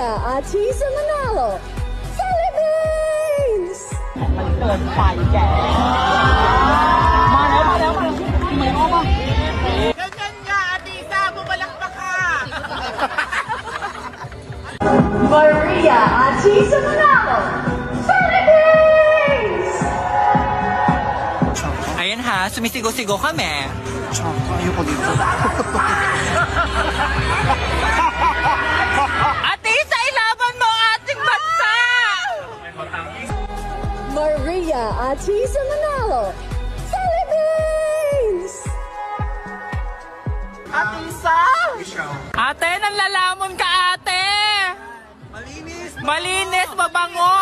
Maria Atisa Manalo, Philippines! มันเกินไปแกมาแล้วไม่ออกมาganyan nga, Atisa, bumalakpak ka! Maria Atisa Manalo, Philippines! Ayan ha, sumisigaw-sigaw kami. Ayoko dito. Atisa, ilaban mo ang ating bansa! Maria Atisa Manalo, Philippines! Atisa! Ate, nanlalamon ka ate! Malinis, mabango!